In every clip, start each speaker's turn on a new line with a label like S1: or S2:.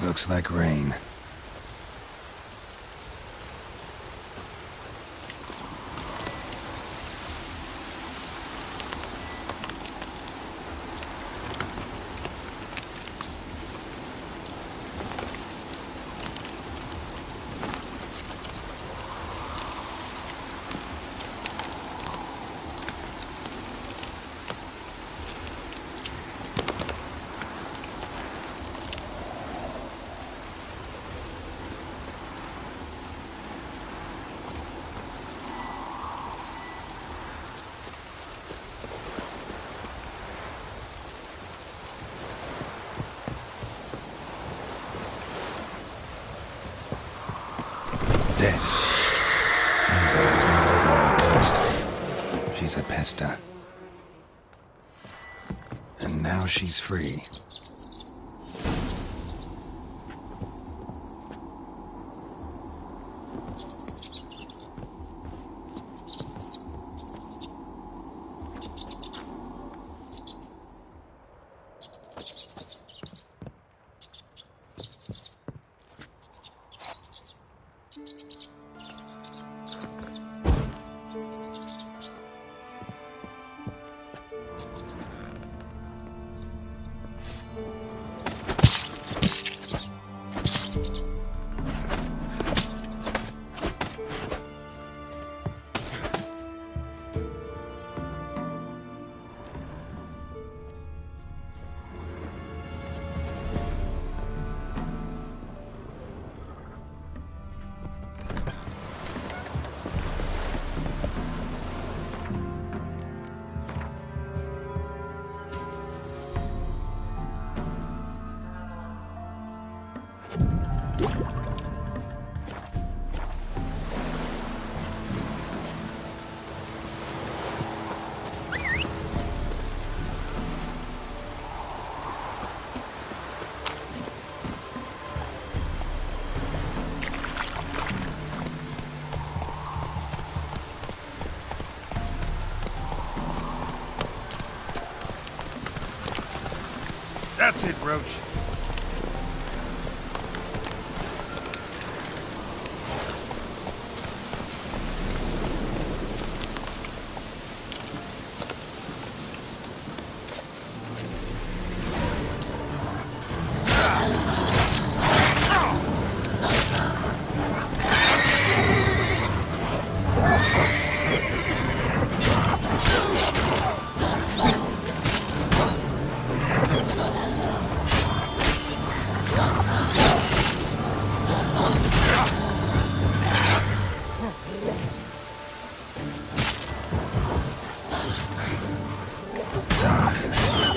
S1: Looks like rain. Dead. Annabelle was no ordinary ghost. She's a pesta. And now she's free.
S2: That's it, Roach.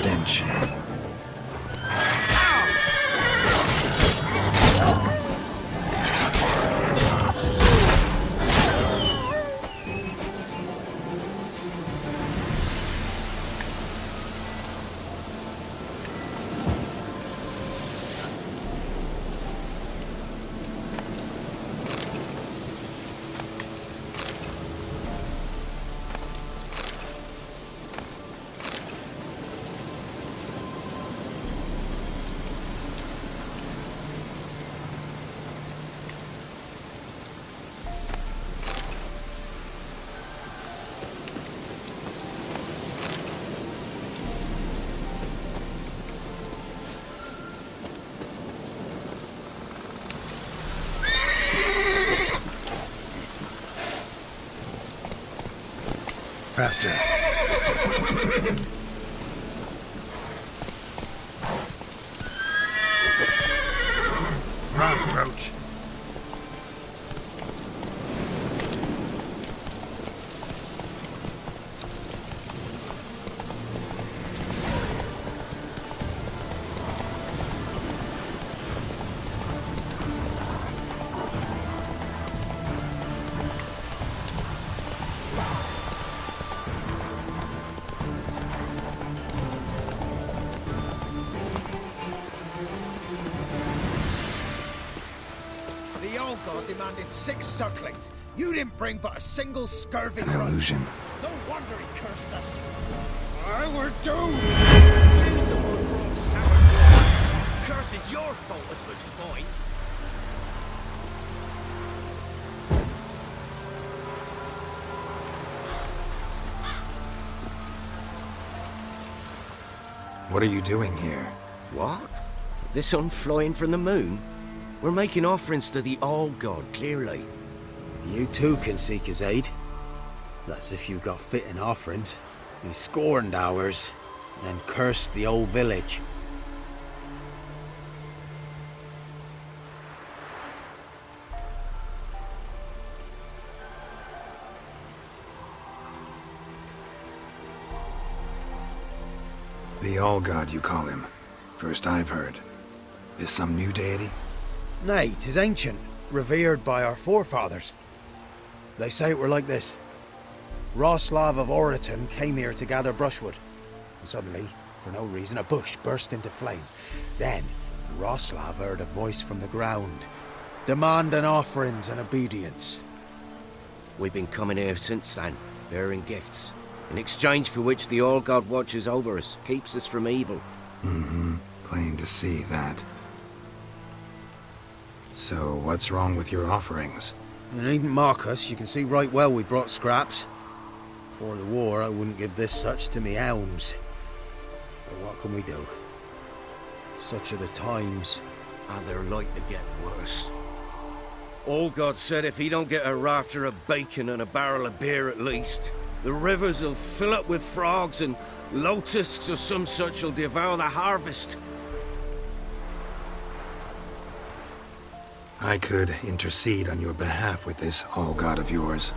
S1: Stench.
S2: Faster. Run, Roach.
S3: The old god demanded 6 sucklings. You didn't bring but a single scurvy
S1: An
S3: grub.
S1: illusion.
S3: No wonder he cursed us. I were doomed. Someone brought sour
S2: curse is your fault as much as mine.
S1: What are you doing here?
S2: What? The sun flying from the moon? We're making offerings to the All-God, clearly.
S4: You too can seek his aid. That's if you got fitting offerings. He scorned ours, then cursed the old village.
S1: The All-God, you call him. First I've heard. Is some new deity?
S4: Nay, 'tis ancient, revered by our forefathers. They say it were like this. Roslav of Oriton came here to gather brushwood. And suddenly, for no reason, a bush burst into flame. Then, Roslav heard a voice from the ground, demanding offerings and obedience.
S2: We've been coming here since then, bearing gifts, in exchange for which the All-God watches over us, keeps us from evil.
S1: Mm-hmm. Plain to see that. So, what's wrong with your offerings?
S4: You needn't mock us, you can see right well we brought scraps. Before the war, I wouldn't give this such to me elms. But what can we do? Such are the times.
S2: And they're like to get worse. All-God said if he don't get a rafter of bacon and a barrel of beer at least, the rivers will fill up with frogs and locusts or some such will devour the harvest.
S1: I could intercede on your behalf with this All-God of yours.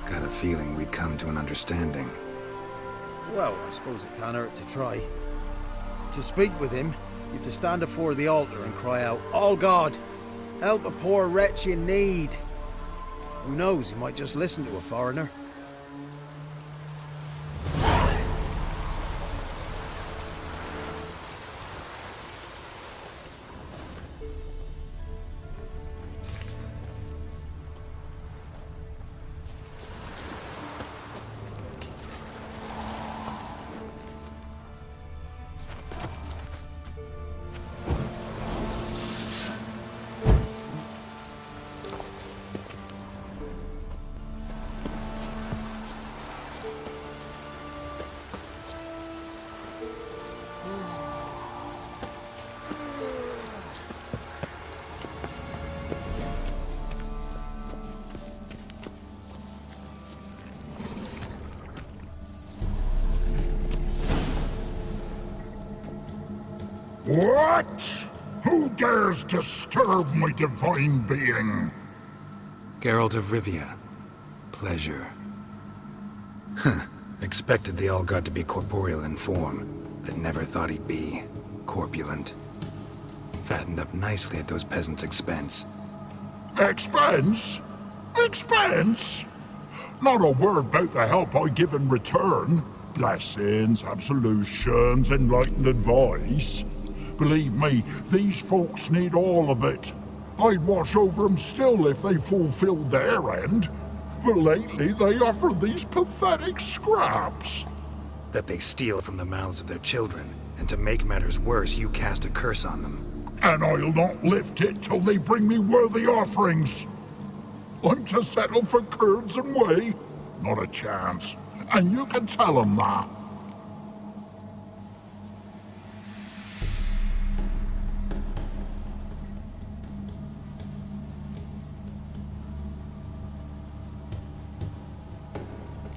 S1: Got a feeling we'd come to an understanding.
S4: Well, I suppose it can't hurt to try. To speak with him, you have to stand before the altar and cry out, "All God, help a poor wretch in need." Who knows, he might just listen to a foreigner.
S5: What? Who dares disturb my divine being?
S1: Geralt of Rivia. Pleasure. Huh. Expected the All-God to be corporeal in form, but never thought he'd be corpulent. Fattened up nicely at those peasants' expense.
S5: Expense? Expense? Not a word about the help I give in return. Blessings, absolutions, enlightened advice. Believe me, these folks need all of it. I'd watch over them still if they fulfilled their end. But lately they offer these pathetic scraps.
S1: That they steal from the mouths of their children, and to make matters worse, you cast a curse on them.
S5: And I'll not lift it till they bring me worthy offerings. I'm to settle for curds and whey? Not a chance. And you can tell them that.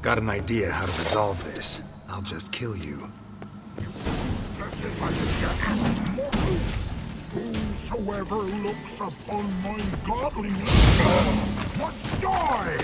S1: Got an idea how to resolve this. I'll just kill you.
S5: Whosoever looks upon my godliness must die!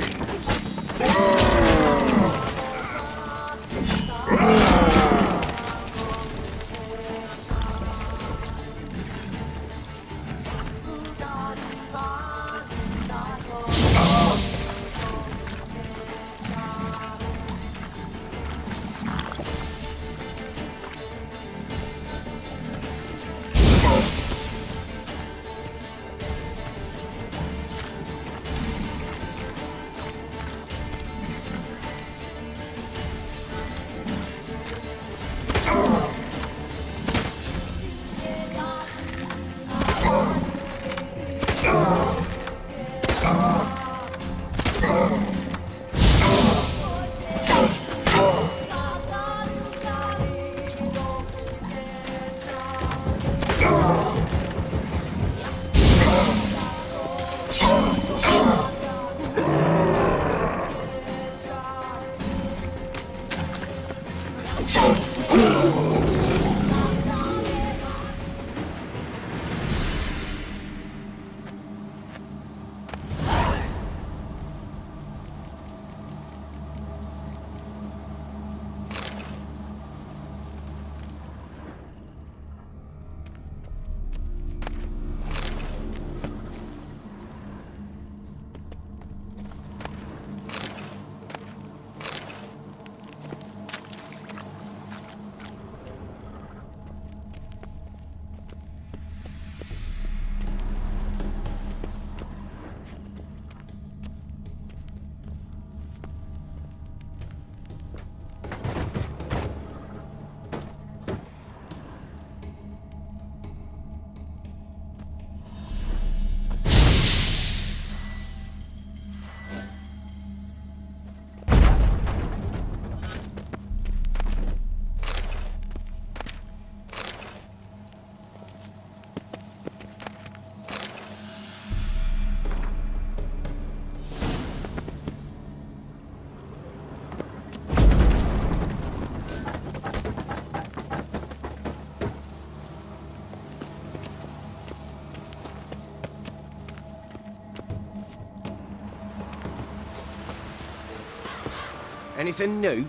S2: Anything new?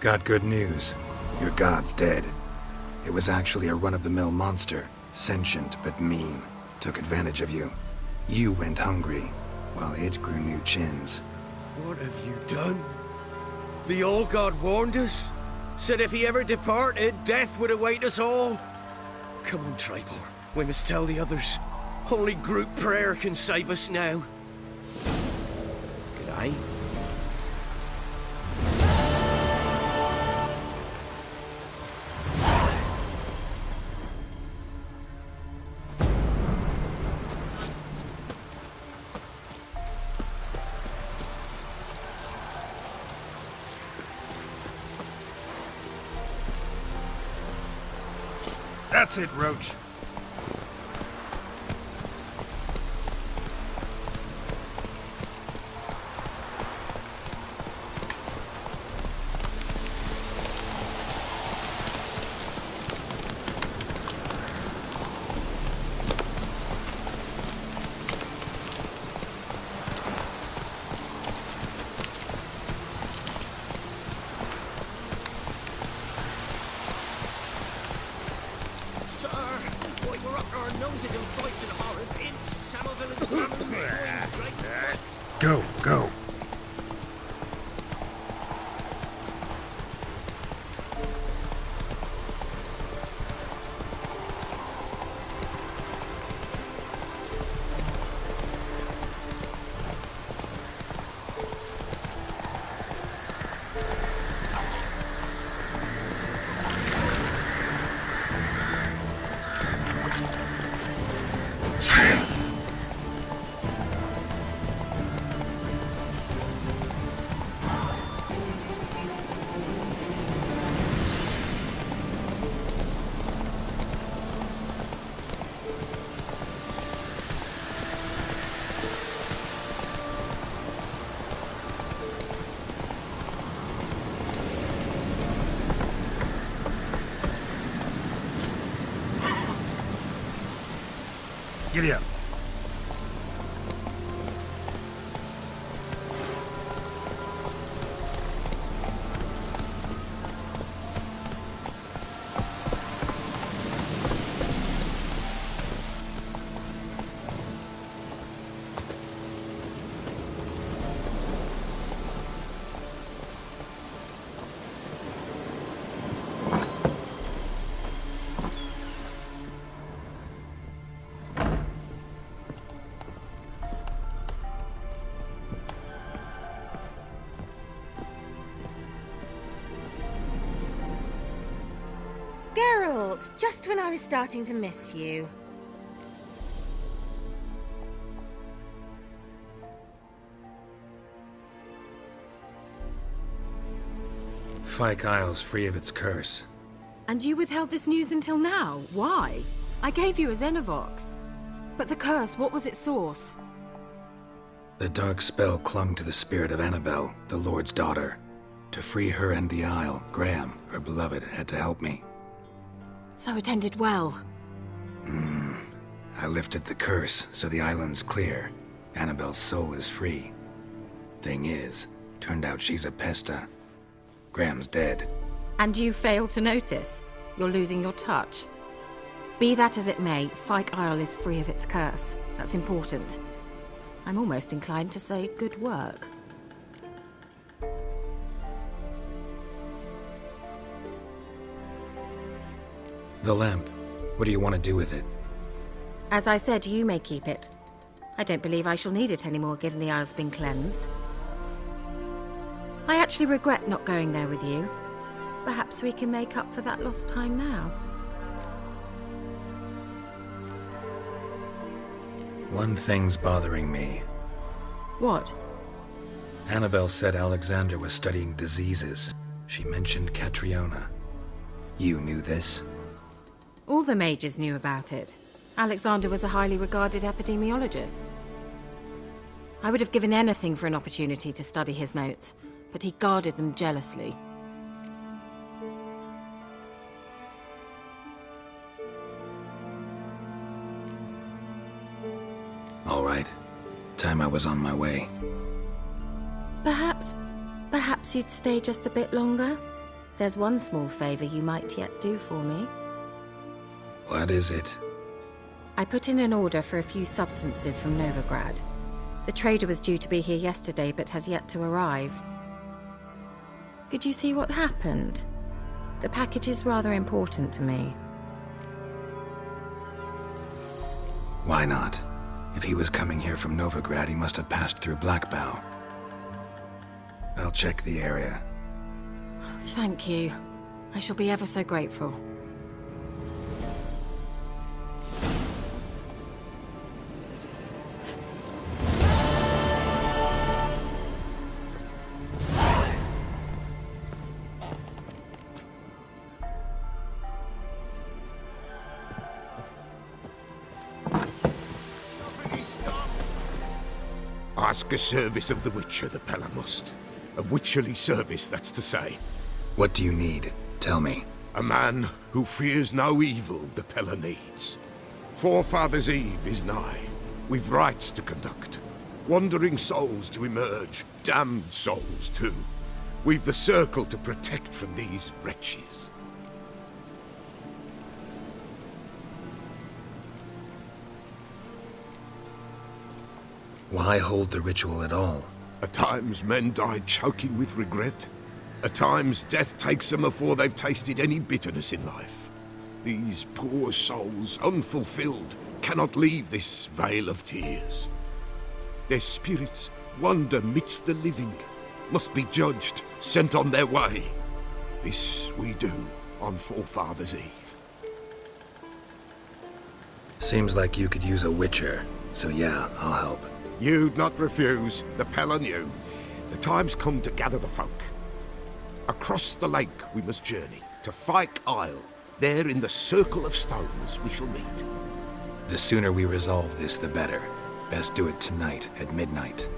S1: Got good news. Your god's dead. It was actually a run-of-the-mill monster, sentient but mean. Took advantage of you. You went hungry, while it grew new chins.
S2: What have you done? The old god warned us. Said if he ever departed, death would await us all. Come on, Tribor. We must tell the others. Only group prayer can save us now. G'day.
S1: That's it, Roach.
S2: Sir, boy, we're up our noses in fights and horrors. Imps, Samoville and Drake.
S1: Go, go. Giddy up.
S6: Geralt, just when I was starting to miss you.
S1: Fyke Isle's free of its curse.
S7: And you withheld this news until now? Why? I gave you a Xenovox. But the curse, what was its source?
S1: The dark spell clung to the spirit of Annabelle, the Lord's daughter. To free her and the Isle, Graham, her beloved, had to help me.
S7: So it ended well.
S1: I lifted the curse, so the island's clear. Annabelle's soul is free. Thing is, turned out she's a pesta. Graham's dead.
S7: And you failed to notice. You're losing your touch. Be that as it may, Fyke Isle is free of its curse. That's important. I'm almost inclined to say good work.
S1: The lamp. What do you want to do with it?
S7: As I said, you may keep it. I don't believe I shall need it anymore, given the Isle's been cleansed. I actually regret not going there with you. Perhaps we can make up for that lost time now.
S1: One thing's bothering me.
S7: What?
S1: Annabelle said Alexander was studying diseases. She mentioned Catriona. You knew this?
S7: All the mages knew about it. Alexander was a highly regarded epidemiologist. I would have given anything for an opportunity to study his notes, but he guarded them jealously.
S1: All right. Time I was on my way.
S7: Perhaps you'd stay just a bit longer? There's one small favor you might yet do for me.
S1: What is it?
S7: I put in an order for a few substances from Novigrad. The trader was due to be here yesterday, but has yet to arrive. Could you see what happened? The package is rather important to me.
S1: Why not? If he was coming here from Novigrad, he must have passed through Blackbow. I'll check the area.
S7: Thank you. I shall be ever so grateful.
S3: Ask a service of the Witcher, the Pella must. A witcherly service, that's to say.
S1: What do you need? Tell me.
S3: A man who fears no evil the Pella needs. Forefathers' Eve is nigh. We've rites to conduct. Wandering souls to emerge. Damned souls, too. We've the circle to protect from these wretches.
S1: Why hold the ritual at all?
S3: At times men die choking with regret. At times death takes them before they've tasted any bitterness in life. These poor souls, unfulfilled, cannot leave this vale of tears. Their spirits wander midst the living, must be judged, sent on their way. This we do on Forefathers' Eve.
S1: Seems like you could use a witcher, so yeah, I'll help.
S3: You'd not refuse, the Pella knew. The time's come to gather the folk. Across the lake we must journey, to Fyke Isle. There in the circle of stones we shall meet.
S1: The sooner we resolve this, the better. Best do it tonight, at midnight.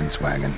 S1: merchant's wagon.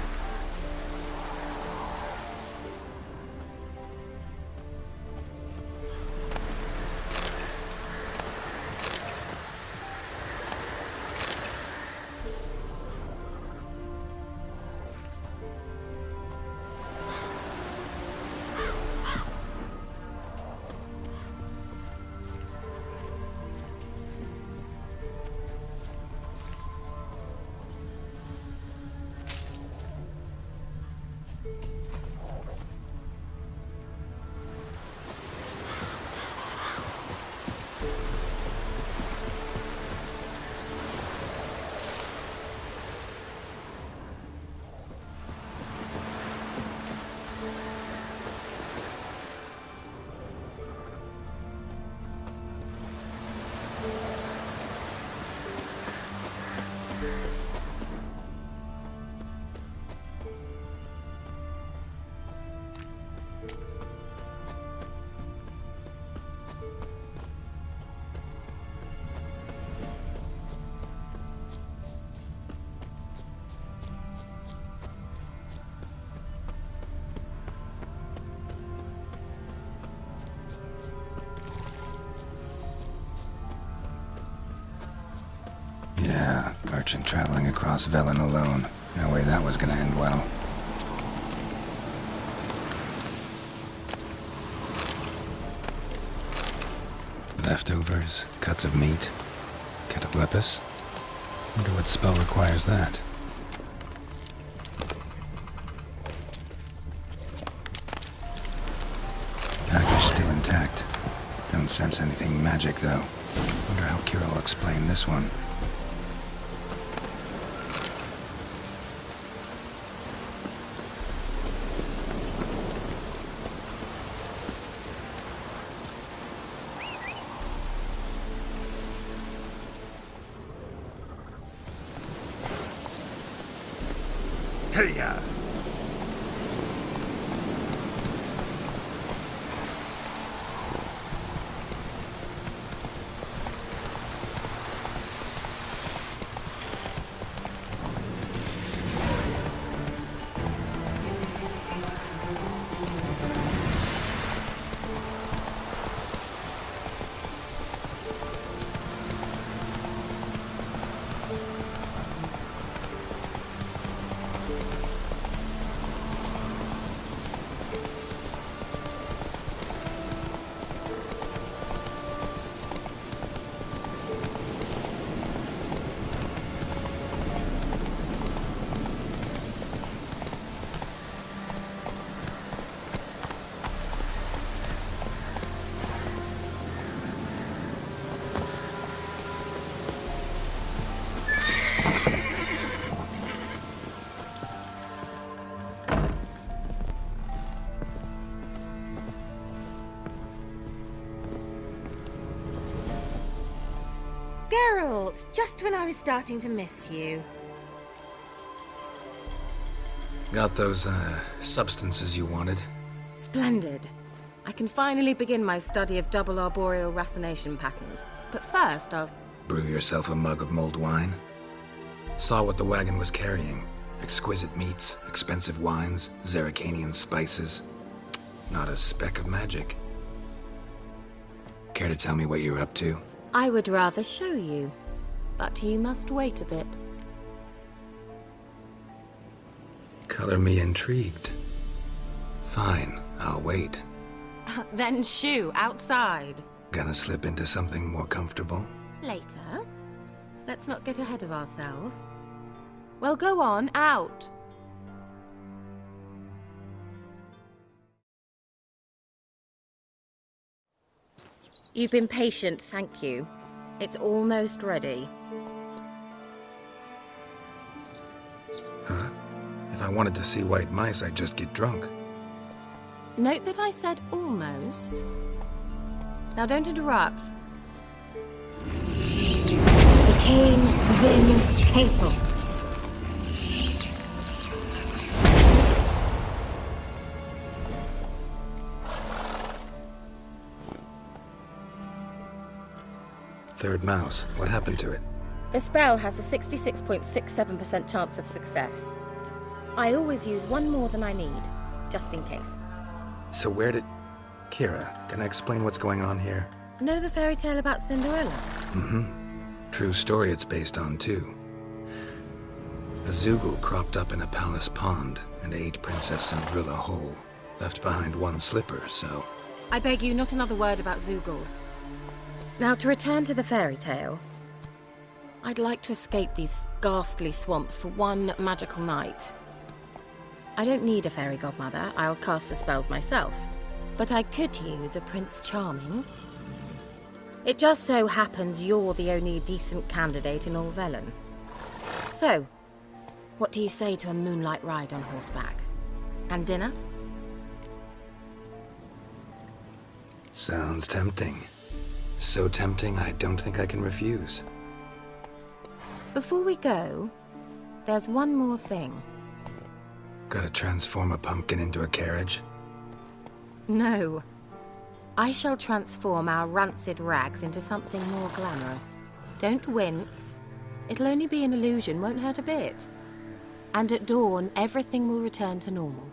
S1: Yeah, merchant traveling across Velen alone. No way that was gonna end well. Leftovers, cuts of meat, cataplepis. Wonder what spell requires that. Package still intact. Don't sense anything magic though. Wonder how Kira will explain this one. Hey-ya!
S6: Geralt, just when I was starting to miss you.
S1: Got those, substances you wanted?
S7: Splendid. I can finally begin my study of double arboreal racination patterns. But first, I'll...
S1: Brew yourself a mug of mulled wine? Saw what the wagon was carrying. Exquisite meats, expensive wines, Zerrikanian spices. Not a speck of magic. Care to tell me what you're up to?
S7: I would rather show you, but you must wait a bit.
S1: Color me intrigued. Fine, I'll wait.
S7: Then shoo, outside.
S1: Gonna slip into something more comfortable?
S7: Later. Let's not get ahead of ourselves. Well, go on, out. You've been patient, thank you. It's almost ready.
S1: Huh? If I wanted to see white mice, I'd just get drunk.
S7: Note that I said almost. Now don't interrupt. Became Vin Capel.
S1: Third mouse. What happened to it?
S7: The spell has a 66.67% chance of success.
S6: I always use one more than I need, just in case.
S1: So where did... Kira, can I explain what's going on here?
S7: Know the fairy tale about Cinderella?
S1: True story it's based on, too. A Zoogle cropped up in a palace pond and ate Princess Cinderella whole. Left behind one slipper, so...
S7: I beg you, not another word about Zoogles. Now, to return to the fairy tale, I'd like to escape these ghastly swamps for one magical night. I don't need a fairy godmother, I'll cast the spells myself. But I could use a Prince Charming. It just so happens you're the only decent candidate in all Velen. So, what do you say to a moonlight ride on horseback? And dinner?
S1: Sounds tempting. So tempting, I don't think I can refuse.
S7: Before we go, there's one more thing.
S1: Gotta transform a pumpkin into a carriage?
S7: No. I shall transform our rancid rags into something more glamorous. Don't wince. It'll only be an illusion, won't hurt a bit. And at dawn, everything will return to normal.